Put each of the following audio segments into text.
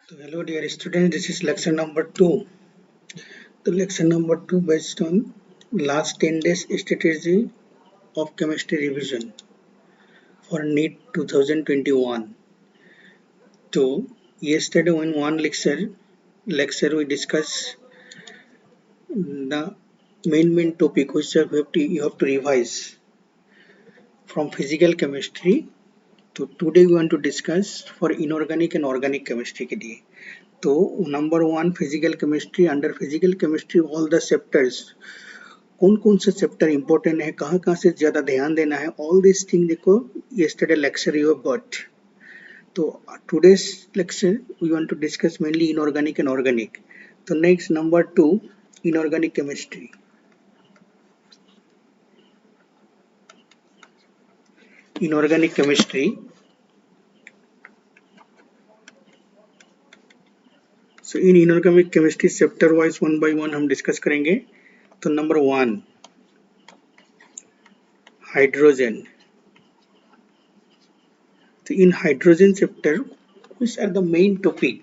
So hello dear students, this is lecture number 2. The lecture number 2 based on last 10 days strategy of chemistry revision for NEET 2021. So yesterday in one lecture we discussed the main topic which you have to revise from physical chemistry. So today we want to discuss for inorganic and organic chemistry के लिए. तो number 1 physical chemistry. Under physical chemistry all the chapters, कौन कौन से chapter important है, कहाँ कहाँ से ज्यादा ध्यान देना है, ऑल दिस थिंग देखो yesterday lecture you have got. तो today's lecture we want to discuss mainly inorganic and organic. तो next number 2 inorganic chemistry. Inorganic chemistry. So in inorganic chemistry chapter wise one by one हम discuss करेंगे. तो number 1 hydrogen. तो in hydrogen chapter which are the main topic,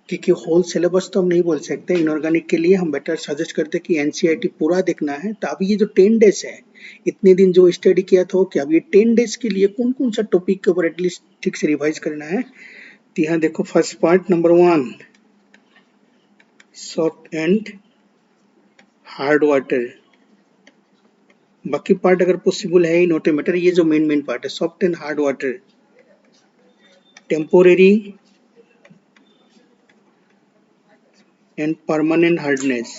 क्योंकि whole syllabus तो हम नहीं बोल सकते. इनऑर्गेनिक के लिए हम बेटर सजेस्ट करते हैं कि एनसीईआरटी पूरा देखना है. तो अभी ये जो 10 डेज है, इतने दिन जो स्टडी किया था कि अब ये 10 डेज के लिए कौन कौन सा टॉपिक के ऊपर एटलीस्ट ठीक से रिवाइज करना है. तो यहाँ देखो first part number 1 soft and hard water. बाकी पार्ट अगर पॉसिबल है नॉट ए मैटर. ये जो मेन पार्ट है soft and hard water, temporary and permanent hardness.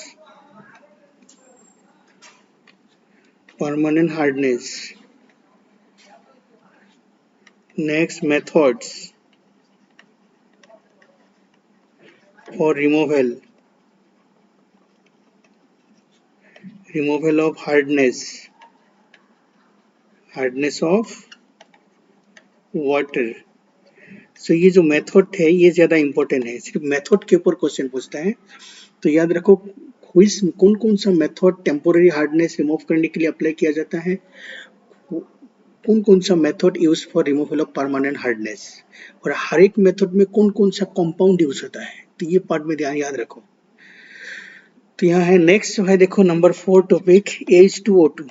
Next, methods for removal of hardness of water. So ये जो method है ये ज्यादा इंपॉर्टेंट है. सिर्फ मेथड के ऊपर क्वेश्चन पूछता है. तो याद रखो कौन कौन सा मेथड टेम्पोररी हार्डनेस रिमूव करने के लिए अप्लाई किया जाता है, कौन कौन सा method use for removal of permanent hardness, और हर एक मेथड में कौन कौन सा कंपाउंड यूज होता है. तो ये पार्ट में ध्यान याद रखो. तो यहाँ है नेक्स्ट है देखो number 4 topic H2O2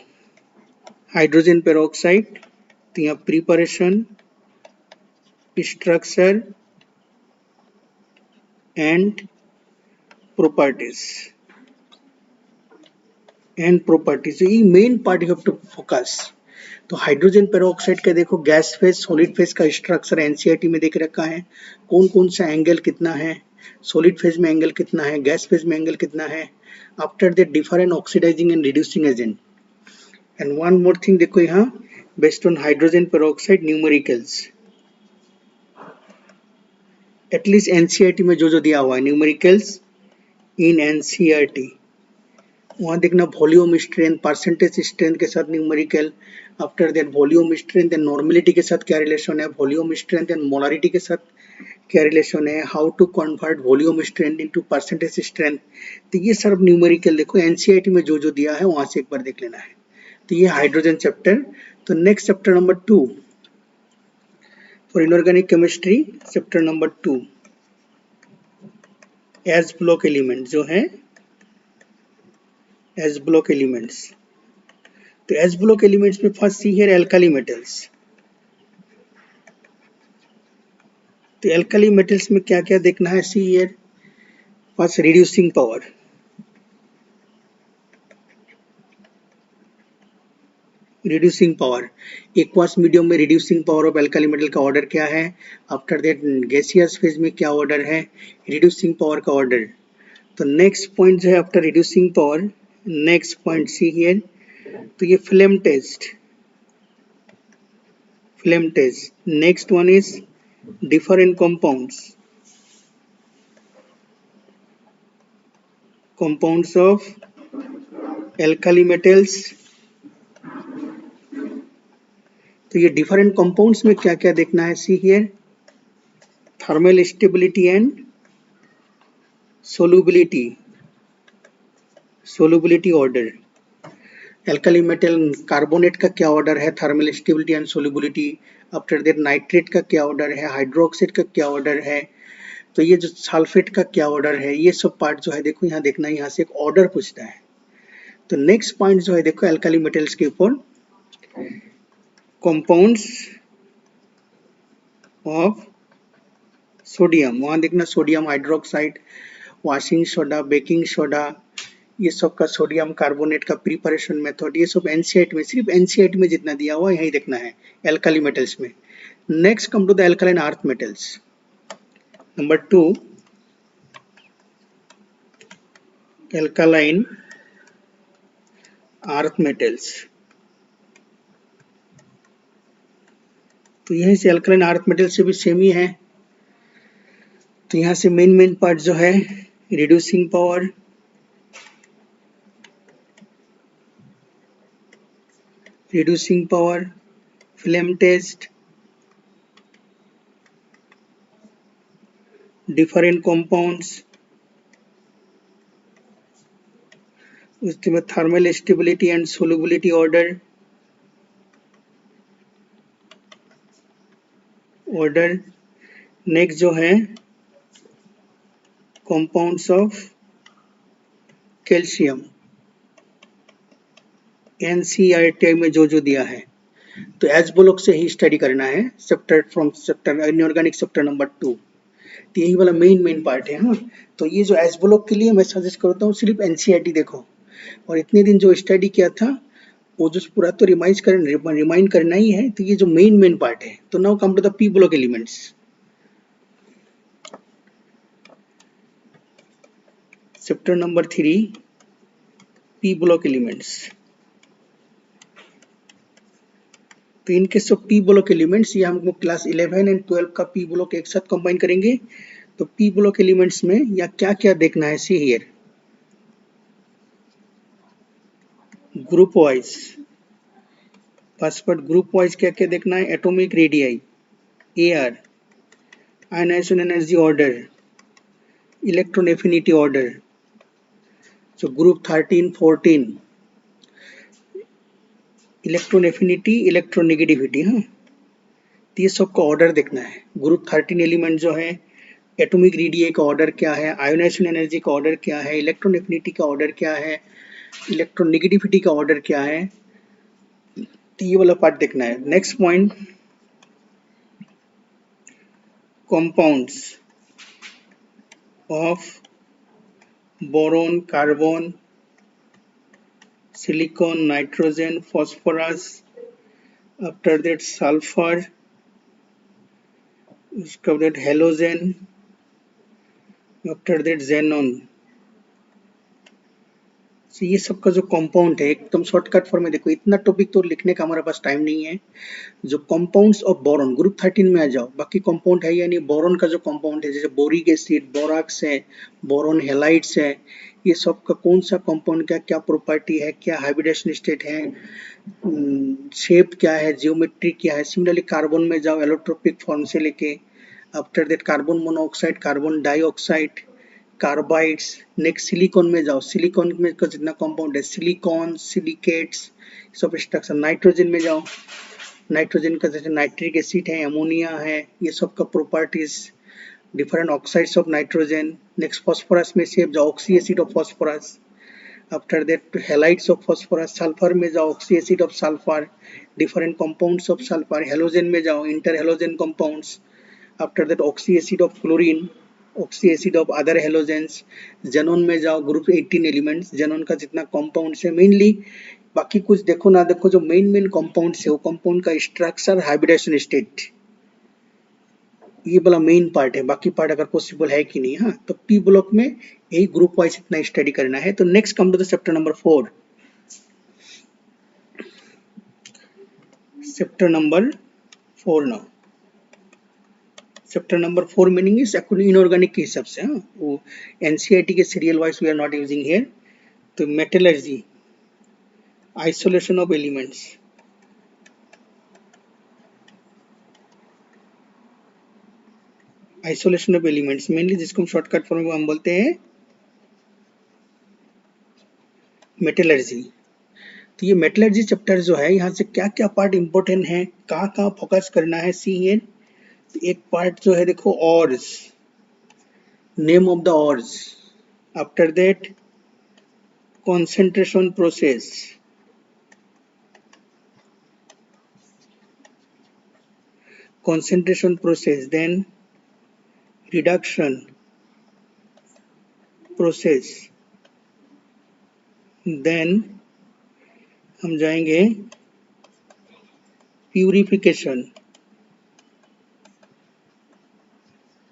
hydrogen peroxide. तो यहाँ प्रिपरेशन, स्ट्रक्चर एंड प्रॉपर्टीज. ये main part you have to focus. तो हाइड्रोजन पेरोक्साइड का देखो गैस फेज सॉलिड फेज का स्ट्रक्चर एनसीईआरटी में देख रखा है. कौन कौन सा एंगल कितना है, सॉलिड फेज में एंगल कितना है, गैस फेज में एंगल कितना है. After that different oxidising and reducing agent. And one more thing देखो यहाँ based on hydrogen peroxide numericals. At least NCERT में जो दिया हुआ है न्यूमेरिकल्स इन एनसीईआरटी, वहां देखना वॉल्यूम स्ट्रेंथ, परसेंटेज स्ट्रेंथ के साथ numerical. After that volume strength and normality के साथ क्या रिलेशन है, वॉल्यूम स्ट्रेंथ एंड मोलारिटी के साथ क्या रिलेशन है, how to convert volume strength into percentage strength. तो ये सब न्यूमेरिकल देखो एनसीईआरटी में जो दिया है वहां से एक बार देख लेना है. तो ये हाइड्रोजन चैप्टर. तो next chapter number 2 for inorganic chemistry, chapter number 2 S block element जो है एस ब्लॉक एलिमेंट्स. तो एस ब्लॉक एलिमेंट्स में फर्स्ट सी है एल्काली मेटल्स. तो एल्काली मेटल्स में क्या क्या देखना है, see here first reducing power. Aqueous medium में reducing power of alkali metal का ऑर्डर क्या है. आफ्टर दैट गैसियस फेज में क्या ऑर्डर है, रिड्यूसिंग पावर का ऑर्डर. तो नेक्स्ट पॉइंट जो है after reducing power, next point see here. तो ये flame test. Next one is different compounds of alkali metals. तो ये डिफरेंट कंपाउंड्स में क्या क्या देखना है, see here thermal stability and solubility order. Alkali metal carbonate का क्या ऑर्डर है, thermal stability and solubility. After that nitrate का क्या ऑर्डर है, हाइड्रोक्साइड का क्या ऑर्डर है, तो ये जो सल्फेट का क्या ऑर्डर है, ये सब पार्ट जो है देखो यहाँ देखना, यहाँ से एक ऑर्डर पूछता है। तो नेक्स्ट पॉइंट जो है देखो अल्काली मेटल्स के ऊपर, कंपाउंड्स ऑफ सोडियम, वहां देखना sodium hydroxide, washing soda, baking soda, ये सब का सोडियम कार्बोनेट का प्रिपरेशन मेथड, ये सब एनसीईआरटी में, सिर्फ एनसीईआरटी में जितना दिया हुआ यही देखना है एल्काली मेटल्स में। Next come to the alkaline earth metals. Number 2, alkaline earth metals. तो यहीं से एल्कालाइन अर्थ मेटल से भी सेम ही है। तो यहाँ से मेन पार्ट जो है reducing power, flame test, different compounds, उसके बाद thermal stability and solubility order, next जो है कंपाउंड्स ऑफ कैल्शियम, एनसीईआरटी में जो दिया है। तो एज ब्लॉक से ही स्टडी करना है, चैप्टर इनऑर्गेनिक चैप्टर नंबर 2। तो यही वाला मेन पार्ट है। हाँ, तो ये जो एज ब्लॉक के लिए मैं सजेस्ट करता हूँ सिर्फ एनसीईआरटी देखो, और इतने दिन जो स्टडी किया था वो जो पूरा तो रिमाइंड करना ही है। तो ये जो मेन पार्ट है। तो now come to the P block elements. Chapter number 3, P block elements. तो in case of P block elements, ये हमको क्लास 11 एंड 12 का पी ब्लॉक एक साथ कंबाइन करेंगे। तो पी ब्लॉक एलिमेंट्स में या क्या क्या देखना है, see here, group wise, first part group wise क्या क्या देखना है, atomic radii, AR, ionisation energy order, electron affinity order. So group 13, 14, electron affinity, electronegativity. हाँ, तो ये सबका ऑर्डर देखना है। ग्रुप 13 एलिमेंट जो है, एटॉमिक रेडियाई का ऑर्डर क्या है, आयोनाइजेशन एनर्जी का ऑर्डर क्या है, इलेक्ट्रॉन एफिनिटी का ऑर्डर क्या है, इलेक्ट्रॉन नेगेटिविटी का ऑर्डर क्या है, तो ये वाला पार्ट देखना है। Next point, compounds of boron, carbon, silicon, nitrogen, phosphorus, after that sulphur, उसके बाद हेलोजन, आफ्टर दैट जेनॉन। तो ये सब का जो कंपाउंड है एकदम शॉर्टकट फॉर्म में देखो, इतना टॉपिक तो लिखने का हमारे पास टाइम नहीं है। जो कंपाउंड्स ऑफ बोरॉन, ग्रुप 13 में आ जाओ, बाकी कंपाउंड है यानी बोरॉन का जो कंपाउंड है, जैसे बोरिक एसिड, बोराक्स है, बोरॉन हेलाइड्स है, ये सब का कौन सा कंपाउंड का क्या प्रॉपर्टी है, क्या हाइब्रिडेशन स्टेट है, शेप क्या है, जियोमेट्री क्या है। सिमिलरली कार्बन में जाओ, एलोट्रोपिक फॉर्म से लेके after that carbon monoxide, carbon dioxide, carbides. Next silicon में जाओ, सिलिकॉन में का जितना कंपाउंड है, सिलिकॉन, सिलिकेट्स, सब स्ट्रक्चर। नाइट्रोजन में जाओ, नाइट्रोजन का जैसे नाइट्रिक एसिड है, अमोनिया है, ये सब का properties, different oxides of nitrogen. Next phosphorus में से जाओ, oxy acid of phosphorus, after that halides of phosphorus. Sulphur में जाओ, oxy acid of sulphur, different compounds of sulphur. Halogen में जाओ, inter halogen compounds, after that oxy acid of chlorine, oxy acid of other halogens. Xenon में जाओ, group 18 elements, xenon का जितना compounds है mainly, बाकी कुछ देखो ना देखो, जो मेन कंपाउंड्स है वो कंपाउंड का स्ट्रक्चर, हाइब्रिडेशन स्टेट, ये वाला मेन पार्ट है। बाकी पार्ट अगर पॉसिबल है कि नहीं। हाँ, तो पी ब्लॉक में यही ग्रुप वाइज इतना स्टडी करना है। तो next come to the chapter number 4। Chapter number 4 now, chapter number 4 meaning is inorganic के हिसाब से। हाँ, वो एनसीईआरटी के serial wise we are not using here. तो metallurgy, isolation of elements, isolation of elements mainly, जिसको हम शॉर्टकट फॉर्म में हम बोलते हैं मेटलर्जी। तो ये मेटलर्जी चैप्टर जो है, यहाँ से क्या क्या पार्ट इंपॉर्टेंट है, कहाँ कहाँ फोकस करना है, सी हियर। एक पार्ट जो है देखो, ऑर्स, name of the ores. After that, concentration process. Concentration process, then reduction process, then हम जाएंगे purification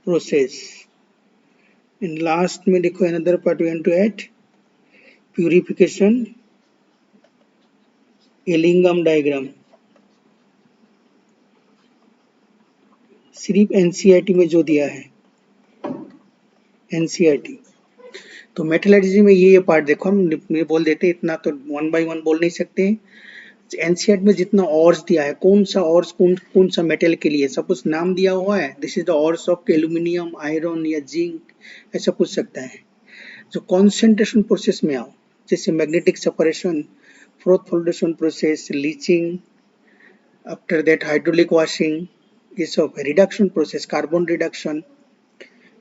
process, and last में देखो another part we want to add purification Ellingham diagram. सिर्फ एनसीईआरटी में जो दिया है एनसीईआरटी, तो मेटलर्जी में ये पार्ट देखो हम बोल देते, इतना तो वन बाय वन बोल नहीं सकते। एनसीईआरटी में जितना ऑर्स दिया है, कौन सा ऑर्स कौन सा मेटल के लिए, सपोज नाम दिया हुआ है this is the ores of aluminium, iron या जिंक, ऐसा पूछ सकता है। जो कॉन्सेंट्रेशन प्रोसेस में आओ, जैसे magnetic separation, froth flotation process, leaching, after that hydraulic washing, ये सब reduction process, carbon reduction,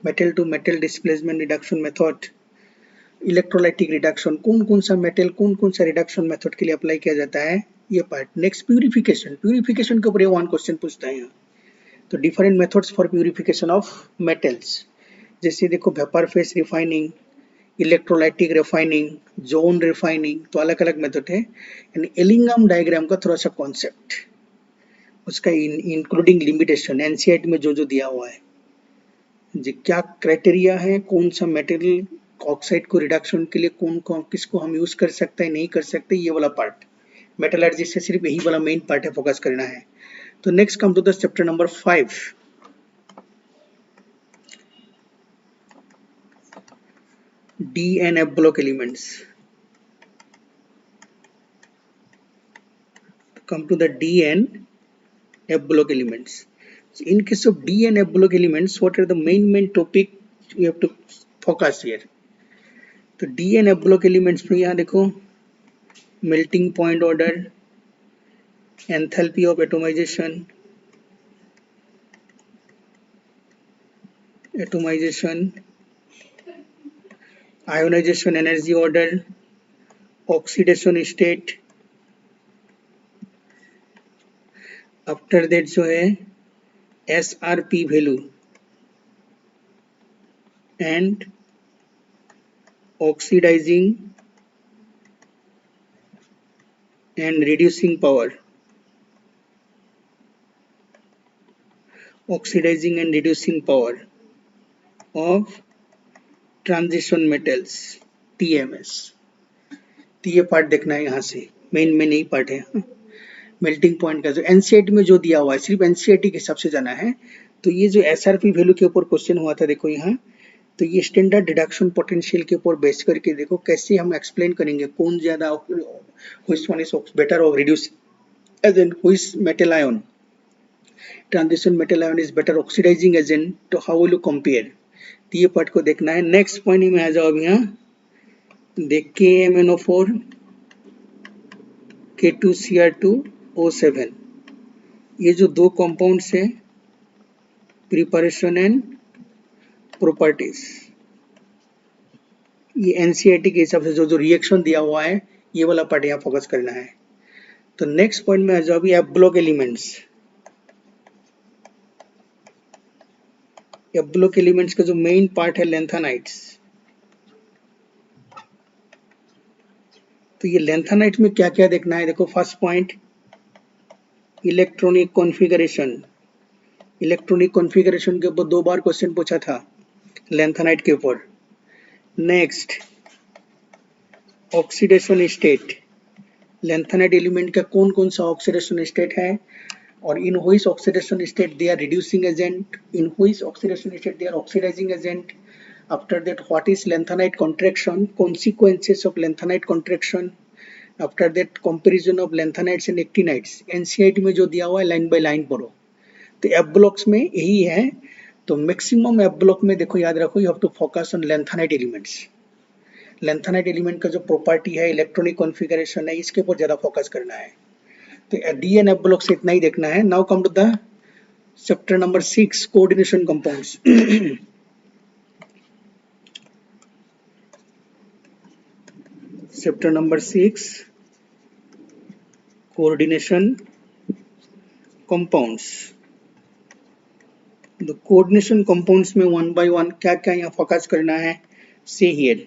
metal to metal displacement reduction method, electrolytic reduction, कौन सा मेटल कौन सा रिडक्शन मेथड के लिए अप्लाई किया जाता है, ये पार्ट। नेक्स्ट प्यूरिफिकेशन, प्यूरिफिकेशन के ऊपर वन क्वेश्चन पूछता है यहाँ, तो different methods for purification of metals, जैसे देखो vapour face refining, electrolytic refining, zone refining, तो अलग अलग मेथड है। एंड एलिंगम डायग्राम का थोड़ा सा कॉन्सेप्ट, उसका इंक्लूडिंग लिमिटेशन, एनसीईआरटी में जो दिया हुआ है, जी क्या क्राइटेरिया है, कौन सा मेटेरियल ऑक्साइड को रिडक्शन के लिए कौन किसको हम यूज कर सकते हैं, नहीं कर सकते, ये वाला पार्ट मेटलर्जी से सिर्फ यही वाला मेन पार्ट है, फोकस करना है। तो next come to the chapter number 5, D and F block elements. Come to the D and F block elements. So in case of D and F block elements, what are the main topic you have to focus here? तो D and F block elements में यहाँ देखो melting point order, enthalpy of atomization, ionization energy order, oxidation state, after that जो है SRP value and oxidising and reducing power, oxidising and reducing power of transition metals, TMS। तो ये part देखना है यहाँ से, मेन यही पार्ट है। मेल्टिंग पॉइंट का जो एनसीईआरटी में जो दिया हुआ है, सिर्फ एनसीईआरटी के हिसाब से जाना है। तो ये जो SRP वैल्यू के ऊपर क्वेश्चन हुआ था देखो यहाँ, तो ये स्टैंडर्ड रिडक्शन पोटेंशियल के ऊपर बेस करके देखो कैसे हम एक्सप्लेन करेंगे, कौन ज्यादा व्हिच वन इज बेटर और reduce agent, which metal ion, transition metal ion is better oxidising agent, तो हाउ विल यू कंपेयर, तो ये पार्ट को देखना है। नेक्स्ट पॉइंट में आ जाओ अब यहाँ, देख KMnO4 K2Cr2O7, ये जो दो कंपाउंड्स है, प्रिपरेशन एंड प्रॉपर्टीज, ये एनसीईआरटी के हिसाब से जो रिएक्शन दिया हुआ है, ये वाला पार्ट यहाँ फोकस करना है। तो नेक्स्ट पॉइंट में आ जाओ अभी F block elements. F block elements का जो मेन पार्ट है लैंथेनाइट्स, तो ये लैंथेनाइट में क्या क्या देखना है, देखो first point electronic configuration, electronic configuration के ऊपर 2 बार क्वेश्चन पूछा था लैंथेनाइट के ऊपर। Next oxidation state, lanthanide element का कौन सा ऑक्सीडेशन स्टेट है, और in which oxidation state they are reducing agent, in which oxidation state they are oxidising agent. After that, what is lanthanide contraction, consequences of lanthanide contraction. After that, comparison of lanthanides and actinides, NCERT में जो दिया हुआ है line by line पढ़ो। तो F blocks में यही है, तो मैक्सिमम एफ ब्लॉक में देखो याद रखो, you have to focus on lanthanide elements. Lanthanide element का जो प्रॉपर्टी है, इलेक्ट्रॉनिक कॉन्फ़िगरेशन है, इसके ऊपर ज्यादा फोकस करना है। तो डी एंड एफ ब्लॉक से इतना ही देखना है। Now come to the chapter number 6, coordination compounds. Chapter number 6 coordination compounds. तो कोऑर्डिनेशन कंपाउंड्स में वन बाय वन क्या क्या यहाँ फोकस करना है, see here.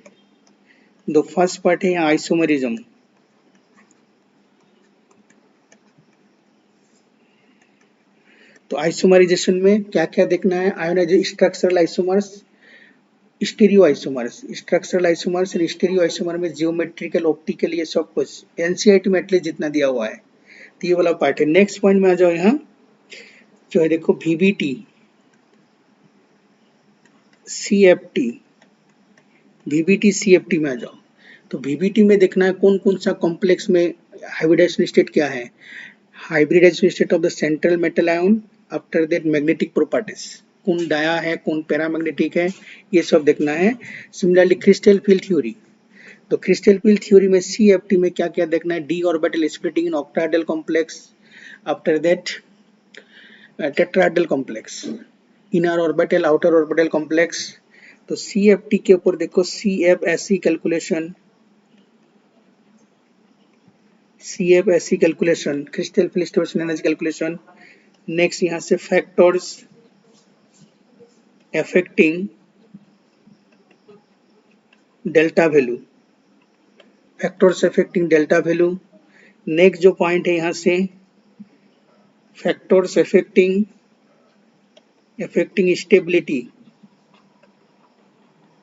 The first part है आइसोमरिज्म। तो आइसोमराइजेशन में क्या क्या देखना है, ionise structural isomers, stereo isomers. Structural isomers और स्टीरियो आइसोमर में जियोमेट्रिकल, ऑप्टिकल, ये सब कुछ एनसीईआरटी में एटलीस्ट जितना दिया हुआ है, तो ये वाला पार्ट है। नेक्स्ट पॉइंट में आ जाओ, यहाँ जो है देखो वीबीटी, सीएफटी, वीबीटी सीएफटी में आ जाओ। तो वीबीटी में देखना है कौन कौन सा कॉम्प्लेक्स में हाइब्रिडाइजेशन स्टेट क्या है, hybridization state of the central metal ion, after that magnetic properties, कौन डाया है कौन पैरामैग्नेटिक है, ये सब देखना है। सिमिलरली क्रिस्टल फील्ड थ्योरी, तो क्रिस्टल फील्ड थ्योरी में सीएफटी में क्या क्या देखना है, d orbital splitting in octahedral complex, after that tetrahedral complex, inner orbital outer orbital complex. तो सीएफटी के ऊपर देखो CFSC calculation, CFSC calculation, crystal field stable energy calculation. Next यहाँ से factors affecting delta value, factors affecting delta value. Next जो point है यहाँ से factors affecting stability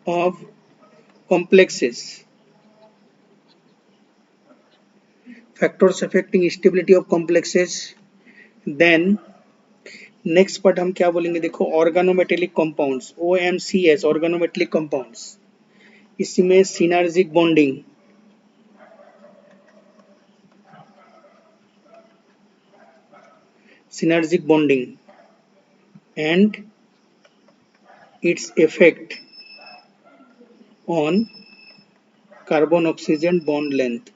of complexes, factors affecting stability of complexes। then next part हम क्या बोलेंगे, देखो organometallic compounds, OMCS organometallic compounds, इसमें synergic bonding, synergic bonding and its effect on carbon oxygen bond length.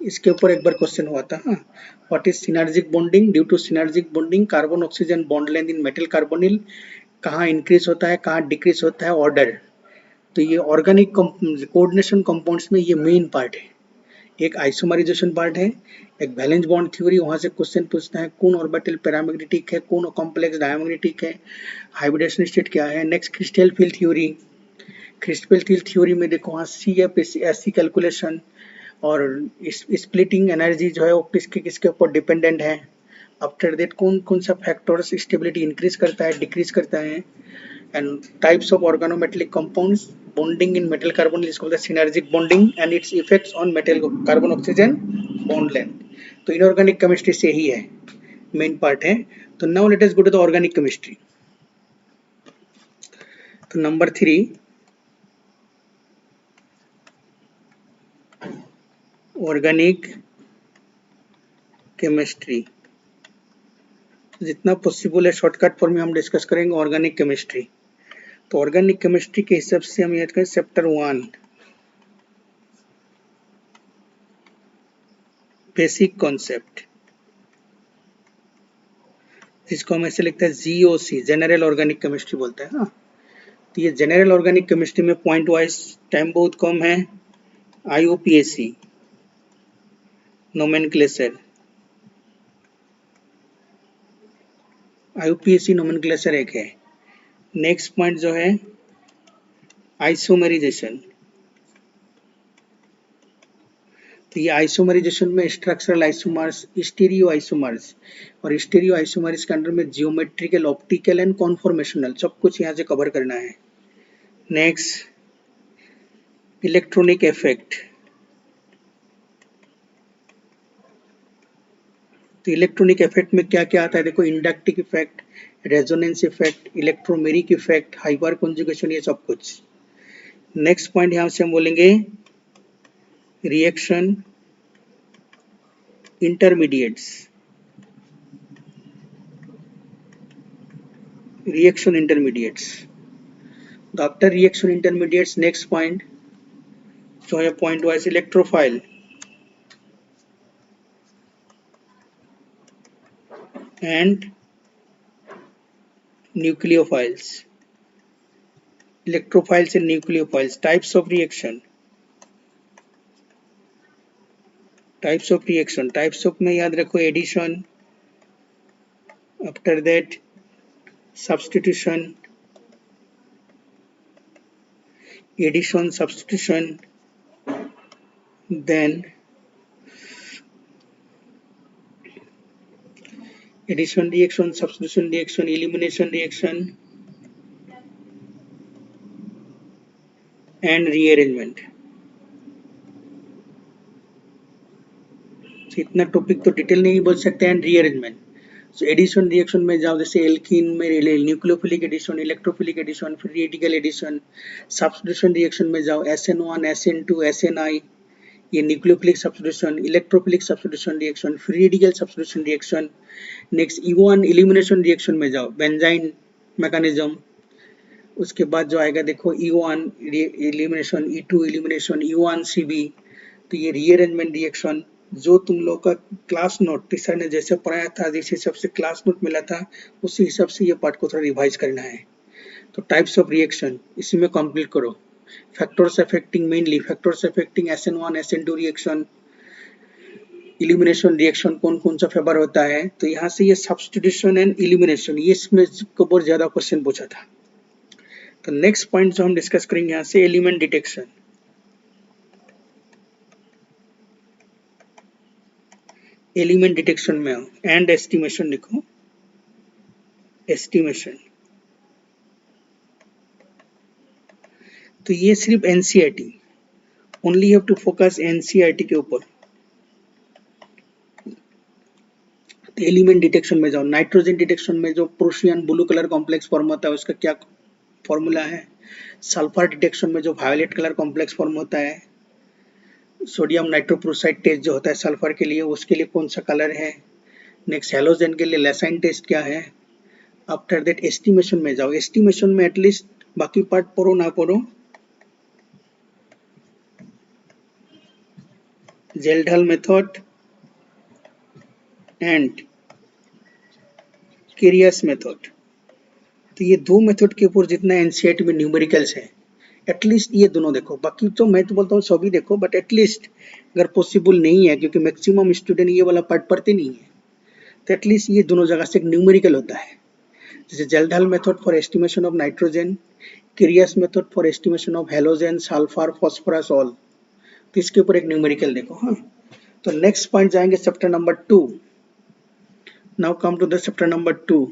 इसके ऊपर एक बार क्वेश्चन हुआ था, हाँ, what is synergic bonding, due to synergic bonding carbon oxygen bond length in metal carbonyl कहाँ increase होता है कहाँ डिक्रीज होता है, ऑर्डर। तो ये ऑर्गेनिक कोऑर्डिनेशन कंपाउंड्स में ये मेन पार्ट है। एक आइसोमराइजेशन पार्ट है, एक वैलेंस बॉन्ड थ्योरी, वहां से क्वेश्चन पूछता है कौन ऑर्बिटल पैरामैग्नेटिक है कौन कॉम्प्लेक्स डायमैग्नेटिक है, हाइब्रिडेशन स्टेट क्या है। Next crystal field theory, crystal field theory में देखो वहाँ सीएफएससी कैलकुलेशन और स्प्लिटिंग एनर्जी जो है वो किसके किसके ऊपर डिपेंडेंट है। आफ्टर दैट कौन कौन सा फैक्टर्स स्टेबिलिटी इंक्रीज करता है डिक्रीज करता है, and types of organometallic compounds, bonding in metal carbon is called the synergic bonding and its effects on metal carbon oxygen bond length. तो इनऑर्गेनिक केमिस्ट्री से ही है, मेन पार्ट है। तो now let us go to the organic chemistry. तो number 3 organic chemistry, जितना possible है shortcut form में हम डिस्कस करेंगे ऑर्गेनिक केमिस्ट्री। तो ऑर्गेनिक केमिस्ट्री के हिसाब से हम याद करें चैप्टर 1 बेसिक कॉन्सेप्ट, जिसको हम ऐसे लिखते हैं जीओसी, जनरल ऑर्गेनिक केमिस्ट्री बोलते हैं, हाँ। तो ये जनरल ऑर्गेनिक केमिस्ट्री में पॉइंट वाइज टाइम बहुत कम है। आईयूपीएसी नोमेनक्लेचर, आईयूपीएसी नोमेनक्लेचर एक है। नेक्स्ट पॉइंट जो है आइसोमराइजेशन, तो ये आइसोमराइजेशन में स्ट्रक्चरल आइसोमर्स, स्टीरियो आइसोमर्स, और स्टीरियो आइसोमर्स के अंडर में जियोमेट्रिकल, ऑप्टिकल एंड कॉन्फॉर्मेशनल सब कुछ यहाँ से कवर करना है। नेक्स्ट इलेक्ट्रॉनिक इफेक्ट, तो इलेक्ट्रॉनिक इफेक्ट में क्या क्या आता है देखो, inductive effect, resonance effect, electromeric effect, hyper conjugation, ये सब कुछ। नेक्स्ट पॉइंट यहाँ से हम बोलेंगे reaction intermediates, reaction intermediates। After reaction intermediates, next point जो है point wise electrophile and nucleophiles. Electrophiles and nucleophiles. Types of reaction, types of में याद रखो addition, after that substitution, addition substitution, then addition reaction, substitution reaction, elimination reaction and rearrangement। तो इतना topic तो detail नहीं बोल सकते। And rearrangement, so addition reaction में जाओ, जैसे एल्कीन में nucleophilic addition, electrophilic addition, free radical addition. Substitution reaction में जाओ SN1, SN2, SNI, ये nucleophilic substitution, electrophilic substitution reaction, free radical substitution reaction. Next E1 elimination reaction में जाओ, benzene mechanism. उसके बाद जो आएगा देखो E1 elimination, E2 elimination, E1 CB। तो ये रीअरेंजमेंट रिएक्शन जो तुम लोग का क्लास नोट टीचर ने जैसे पढ़ाया था, जिस हिसाब से क्लास नोट मिला था, उसी हिसाब से ये पार्ट को थोड़ा रिवाइज करना है। तो टाइप्स ऑफ रिएक्शन इसी में कंप्लीट करो। Factors affecting, mainly factors affecting SN1 SN2 reaction, elimination reaction कौन कौन सा फेवर होता है। तो यहाँ से ये सब्स्टिट्यूशन एंड इलिमिनेशन, ये इसमें को बहुत ज्यादा क्वेश्चन पूछा था। तो नेक्स्ट पॉइंट जो हम डिस्कस करेंगे यहाँ से एलिमेंट डिटेक्शन। एलिमेंट डिटेक्शन में एंड एस्टिमेशन लिखो, एस्टिमेशन। तो ये सिर्फ NCERT, only have to focus NCERT के ऊपर। तो एलिमेंट डिटेक्शन में जाओ, नाइट्रोजन डिटेक्शन में जो प्रोशियन ब्लू कलर कॉम्प्लेक्स फॉर्म होता है उसका क्या फॉर्मूला है। सल्फर डिटेक्शन में जो वायलेट कलर कॉम्प्लेक्स फॉर्म होता है। सोडियम नाइट्रोप्रोसाइड टेस्ट जो होता है सल्फर के लिए, उसके लिए कौन सा कलर है। नेक्स्ट हेलोजन के लिए लेसाइन टेस्ट क्या है। आफ्टर दैट एस्टिमेशन में जाओ, एस्टिमेशन में एटलीस्ट बाकी पार्ट पढ़ो ना पढ़ो, जेल्डल मेथड एंड केरियस मेथड। तो ये दो मेथड के ऊपर जितना NCERT में न्यूमेरिकल्स है, एटलीस्ट ये दोनों देखो। बाकी तो मैं तो बोलता हूँ सभी देखो, बट एटलीस्ट अगर पॉसिबल नहीं है, क्योंकि मैक्सिमम स्टूडेंट ये वाला पार्ट पढ़ते नहीं है, तो एटलीस्ट ये दोनों जगह से एक न्यूमेरिकल होता है। जैसे Kjeldahl method for estimation of nitrogen, Carius method for estimation of halogen, sulphur, phosphorus, all. तो इसके ऊपर एक न्यूमेरिकल देखो। हाँ, तो नेक्स्ट पॉइंट जाएंगे chapter number 2। Now come to the chapter number 2।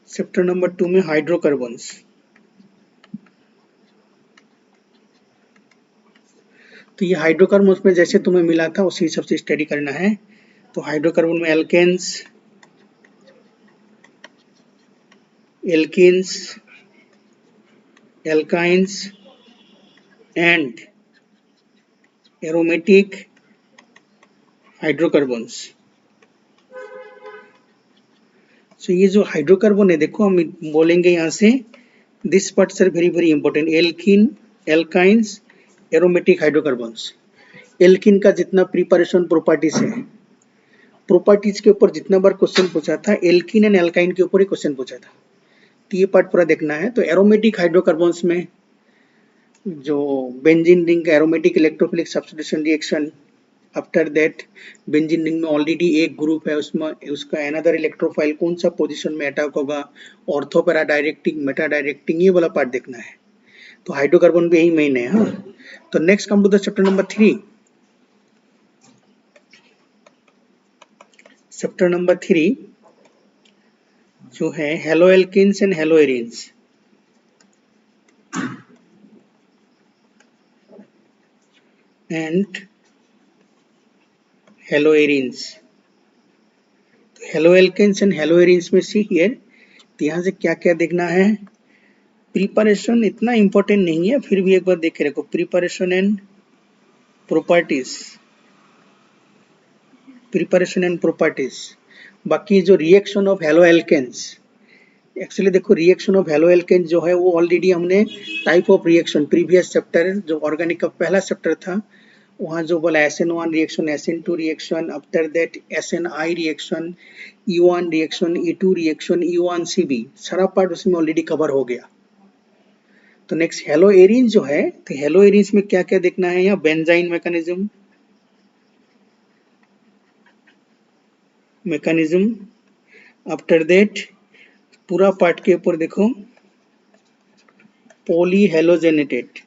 Chapter number 2 में हाइड्रोकार्बन्स। तो ये हाइड्रोकार्बन्स में जैसे तुम्हें मिला था उसी हिसाब से स्टडी करना है। तो हाइड्रोकार्बन में alkanes, alkynes and aromatic hydrocarbons. So ये जो हाइड्रोकार्बन है देखो, हम बोलेंगे यहाँ से this parts are very very important. Alkene, alkynes, aromatic hydrocarbons. Alkene का जितना प्रिपरेशन प्रॉपर्टीज है, प्रॉपर्टीज के ऊपर जितना बार क्वेश्चन पूछा था, एल्कीन एंड एल्काइन के ऊपर ही क्वेश्चन पूछा था। तो ये पार्ट पूरा देखना है। तो एरोमेटिक हाइड्रोकार्बन्स में जो बेंजीन रिंग का aromatic electrophilic substitution reaction, after that benzene ring में ऑलरेडी एक ग्रुप है, उसमें उसका अनदर इलेक्ट्रोफाइल कौन सा पोजीशन में अटैक होगा, ortho para directing, Meta directing, ये वाला पार्ट देखना है। तो हाइड्रोकार्बन भी यही मेन है। हाँ, तो next come to the chapter number 3। Chapter number 3 जो है haloalkanes and haloarenes. And haloarenes, haloalkanes and haloarenes में सी हियर। तो यहाँ से क्या क्या देखना है। प्रिपरेशन इतना इंपॉर्टेंट नहीं है, फिर भी एक बार देख के रखो। Preparation and properties, preparation and properties. बाकी जो रिएक्शन ऑफ हेलोएल्केन्स, एक्चुअली देखो रिएक्शन ऑफ हेलोएल्केन्स जो है वो ऑलरेडी हमने type of reaction previous chapter जो ऑर्गेनिक का पहला चैप्टर था वहाँ जो बोला SN1 reaction, SN2 reaction, after that SNI reaction, E1 reaction, E2 reaction, E1CB, सारा पार्ट उसमें ऑलरेडी कवर हो गया। तो नेक्स्ट हेलो एरिन जो है, तो हेलो एरिन्स में क्या क्या देखना है, यहाँ बेंजाइन मैकेनिज्म, आफ्टर दैट पूरा पार्ट के ऊपर देखो पॉलीहेलोजेनेटेड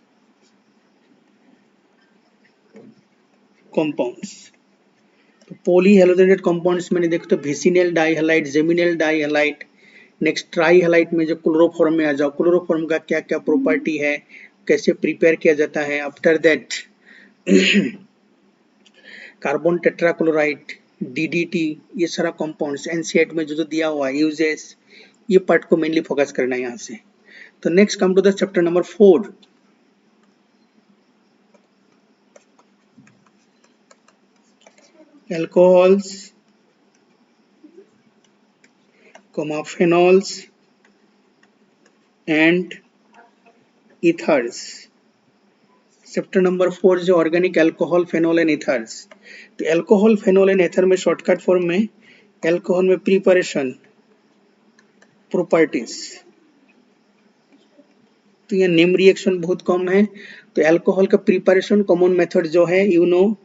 कंपाउंड्स। तो पॉलीहेलोजेनेटेड कंपाउंड्स मैंने देखो तो विसिनिल डाइहैलाइड, जेमिनिल डाइहैलाइड, नेक्स्ट ट्राइहैलाइड में जो क्लोरोफॉर्म में आ जाओ, क्लोरोफॉर्म का क्या क्या प्रॉपर्टी है, कैसे प्रिपेयर किया जाता है, after that carbon tetrachloride, DDT, ये सारा कंपाउंड्स एनसीईआरटी में जो दिया हुआ है यूजेस, ये पार्ट को मेनली फोकस करना है यहाँ से। तो next come to the chapter number 4, alcohols, phenols and ethers। Chapter number 4 जो organic alcohol, phenol and ethers. तो अल्कोहल, फेनॉल एंड ईथर में शॉर्टकट फॉर्म में अल्कोहल में प्रिपरेशन, प्रॉपर्टीज, तो ये नेम रिएक्शन बहुत कम है। तो अल्कोहल का प्रिपरेशन कॉमन मेथड जो है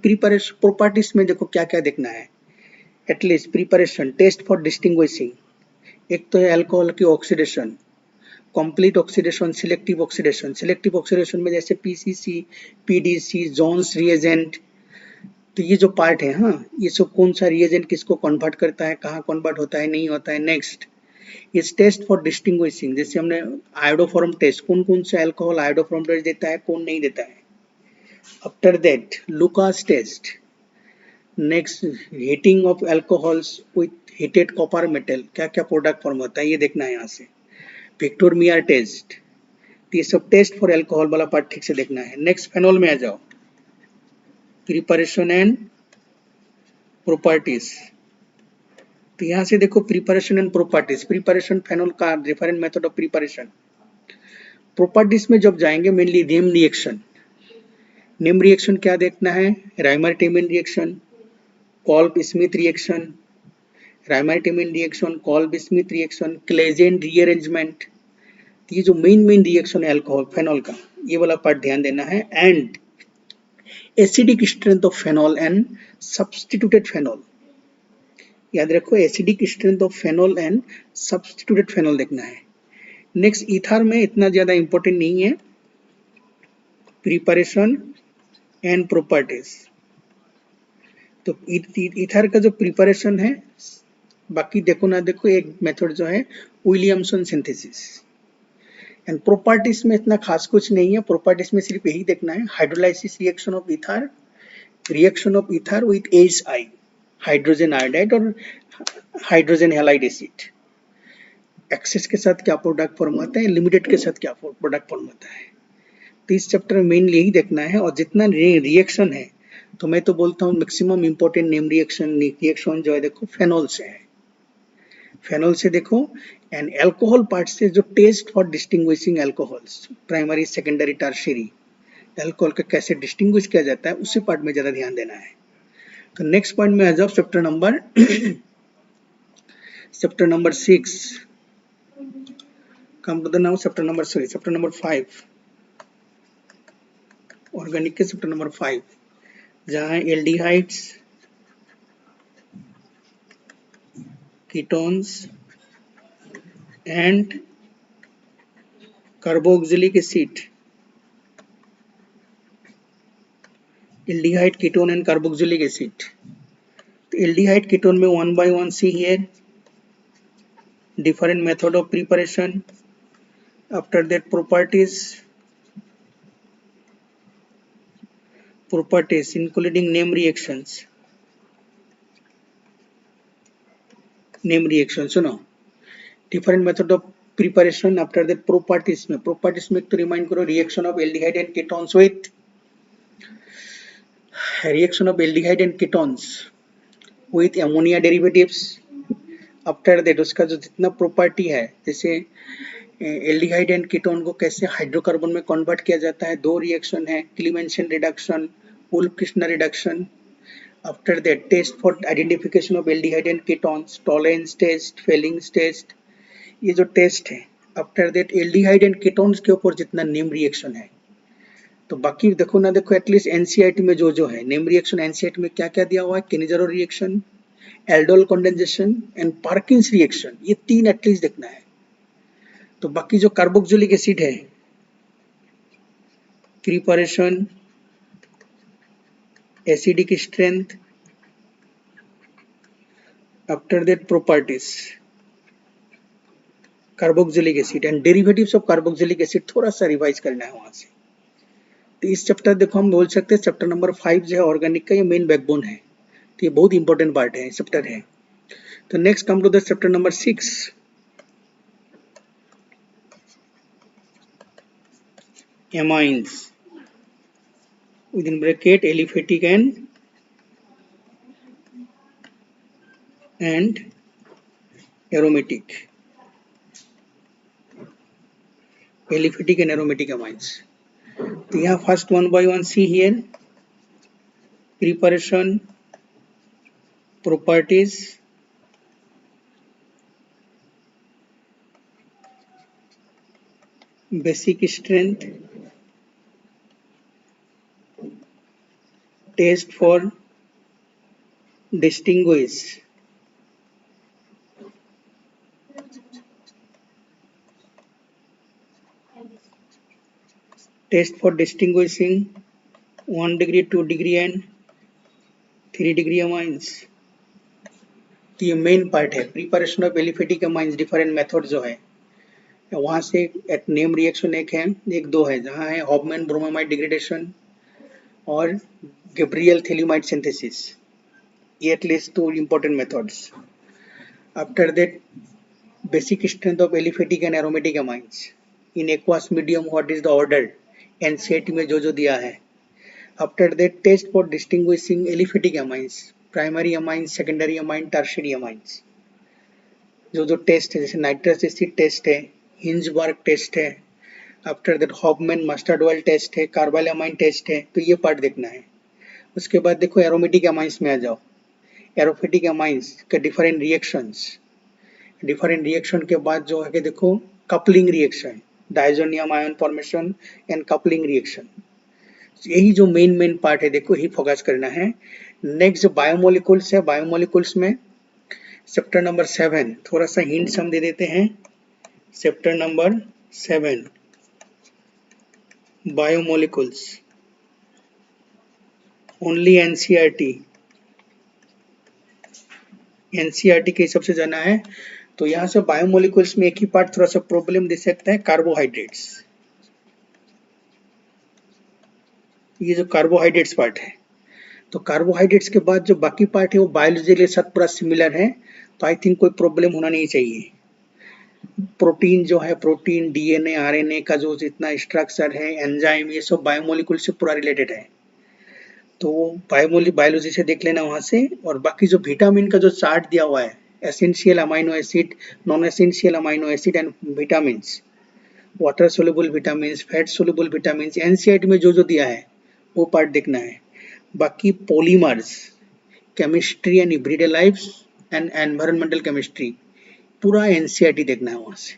प्रिपरेशन, प्रॉपर्टीज में देखो क्या क्या देखना है, at least preparation, test for distinguishing. एक तो है अल्कोहल की oxidation, complete oxidation, selective oxidation. Selective oxidation में जैसे PCC, PDC, जोन्स रिएजेंट, तो ये जो पार्ट है, हाँ, ये सब कौन सा रिएजेंट किसको कन्वर्ट करता है, कहाँ कन्वर्ट होता है, नहीं होता है। नेक्स्ट इस टेस्ट फॉर डिस्टिंग्विशिंग, जैसे हमने आयोडोफॉर्म टेस्ट, कौन कौन सा अल्कोहल आयोडोफॉर्म टेस्ट देता है, कौन नहीं देता है। After that Lucas test, next heating of alcohols with heated copper metal, क्या क्या प्रोडक्ट फॉर्म होता है ये देखना है यहाँ से। विक्टोर मियर टेस्ट, ये सब टेस्ट फॉर अल्कोहल वाला पार्ट ठीक से देखना है। नेक्स्ट फेनॉल में आ जाओ, प्रिपरेशन एंड प्रॉपर्टीज। तो यहाँ से देखो preparation and properties, preparation phenol का different method of preparation. Properties में जब जाएंगे mainly name reaction, name reaction क्या देखना है, Reimer Tiemann reaction, Kolbe Schmitt reaction, Reimer Tiemann reaction, Kolbe Schmitt reaction, Claisen rearrangement, ये जो मेन रिएक्शन है अल्कोहल फेनॉल का, ये वाला पार्ट ध्यान देना है। And acidic strength of phenol and substituted phenol, याद रखो acidic strength of phenol and substituted phenol देखना है। नेक्स्ट ईथर में इतना ज्यादा इंपॉर्टेंट नहीं है, प्रिपरेशन एंड प्रॉपर्टीज। तो ईथर का जो प्रिपरेशन है, बाकी देखो ना देखो, एक मेथड जो है विलियमसन सिंथेसिस। एंड प्रॉपर्टीज में इतना खास कुछ नहीं है, प्रॉपर्टीज में सिर्फ यही देखना है, hydrolysis reaction of ether, reaction of ether with HI, hydrogen iodide और हाइड्रोजन हैलाइड एसिड, एक्सेस के साथ क्या प्रोडक्ट फॉर्म होता है, लिमिटेड के साथ क्या प्रोडक्ट फॉर्म होता है। तो इस चैप्टर में मेनली यही देखना है। और जितना रिएक्शन है, तो मैं तो बोलता हूँ मैक्सिमम इंपॉर्टेंट नेम रिएक्शन जो है देखो फेनॉल से है, फेनॉल से देखो। एंड अल्कोहल पार्ट से जो test for distinguishing alcohols, primary, secondary, tertiary, alcohol का कैसे डिस्टिंग्विश किया जाता है, उसी पार्ट में ज्यादा ध्यान देना है। तो नेक्स्ट पॉइंट में आ जाओ, chapter number 6, come to the now chapter number 5, organic के चैप्टर नंबर 5, जहाँ aldehydes, ketones and carboxylic acid, aldehyde, ketone and carboxylic acid. तो एल्डिहाइड कीटोन में 1 by 1 see here, different method of preparation, after that properties including name reactions, सुनो, different method of preparation, after that properties में तो remind करो, reaction of aldehyde and ketones with, reaction of aldehyde and ketones with ammonia derivatives. After that उसका जो जितना property है, जैसे aldehyde and ketone को कैसे हाइड्रोकार्बन में कन्वर्ट किया जाता है, 2 रिएक्शन है, क्लीमेंसन reduction Wolff-Kishner reduction. After that, test for identification of aldehyde and ketones, tolerance test, Felling's test, ये जो टेस्ट है. After that aldehyde and ketones के ऊपर जितना नेम रिएक्शन है, तो बाकी देखो ना देखो, एटलीस्ट एनसीईआरटी में जो है नेम रिएक्शन, एनसीईआरटी में क्या क्या दिया हुआ है, Cannizzaro reaction, aldol condensation and Perkin's reaction, ये 3 एटलीस्ट देखना है. तो बाकी जो कार्बोक्सिलिक एसिड है, preparation, acidic strength, after that properties, carboxylic acid and derivatives of carboxylic acid थोड़ा सा रिवाइज करना है वहां से. तो इस चैप्टर देखो हम बोल सकते हैं चैप्टर नंबर 5 जो है ऑर्गेनिक का, ये मेन बैकबोन है. तो ये बहुत इंपॉर्टेंट पार्ट है, चैप्टर है. तो next come to the chapter number 6. Amines within bracket aliphatic and aromatic. Aliphatic and aromatic amines. तो यहाँ first 1 by 1 see here. Preparation, properties, basic strength, test for distinguish, test for distinguishing 1 degree, 2 degree and 3 degree amines. तो ये main part है. Preparation of aliphatic amines, different method जो है वहां से एक नेम रिएक्शन एक है, एक दो है, जहां है हॉफमैन ब्रोमामाइड डिग्रेडेशन और गैब्रियल थैलियोमाइड सिंथेसिस. ये at least 2 important methods. After that basic strength of aliphatic and aromatic amines in aqueous medium, what is the order, NCERT में जो दिया है. After that test for distinguishing aliphatic amines, primary amines, secondary amine, tertiary amines. जो test है, जैसे nitrous acid test है, Hinsberg test है, after that Hofmann mustard oil test है, कार्बाइल अमाइन टेस्ट है. तो ये पार्ट देखना है. उसके बाद देखो एरोमेटिक अमाइंस में आ जाओ. एरोमेटिक अमाइंस के डिफरेंट रिएक्शंस, डिफरेंट रिएक्शन के बाद जो है कि देखो coupling reaction, diazonium ion formation and coupling reaction. यही जो मेन पार्ट है देखो, यही फोकस करना है. नेक्स्ट जो बायोमोलिकुल्स है, बायोमोलिकुल्स में चैप्टर नंबर 7, थोड़ा सा हिंट्स हम दे देते हैं. Chapter number 7 biomolecules, only NCERT के हिसाब से जाना है. तो यहाँ से बायोमोलिकुल्स में एक ही पार्ट थोड़ा सा प्रॉब्लम दे सकता है, कार्बोहाइड्रेट्स. ये जो कार्बोहाइड्रेट्स पार्ट है, तो कार्बोहाइड्रेट्स के बाद जो बाकी पार्ट है वो बायोलॉजी के साथ पूरा सिमिलर है. तो आई थिंक कोई प्रॉब्लम होना नहीं चाहिए. प्रोटीन जो है, प्रोटीन, डीएनए, आरएनए का जो जितना स्ट्रक्चर है, एंजाइम, ये सब बायोमोलिकुल से पूरा रिलेटेड है. तो बायोलॉजी से देख लेना वहां से. और बाकी जो विटामिन का जो चार्ट दिया हुआ है, essential amino acid, non essential amino acid and vitamins, water soluble vitamins, fat soluble vitamins, NCERT में जो दिया है वो पार्ट देखना है. बाकी polymers, chemistry and everyday life and environmental chemistry, पूरा एनसीईआरटी देखना है वहां से.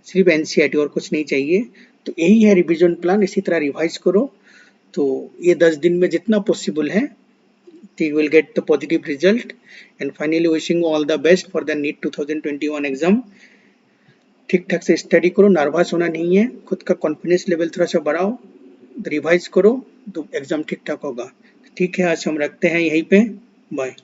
सिर्फ एनसीईआरटी और कुछ नहीं चाहिए. तो यही है रिवीजन प्लान. इसी तरह रिवाइज करो. तो ये 10 दिन में जितना पॉसिबल है, you will get the positive result. And finally wishing you all the best for the NEET 2021 exam. ठीक ठाक से स्टडी करो, नर्वस होना नहीं है, खुद का कॉन्फिडेंस लेवल थोड़ा सा बढ़ाओ, रिवाइज करो, तो एग्जाम ठीक ठाक होगा. ठीक है, आज हम रखते हैं यहीं पे. बाय.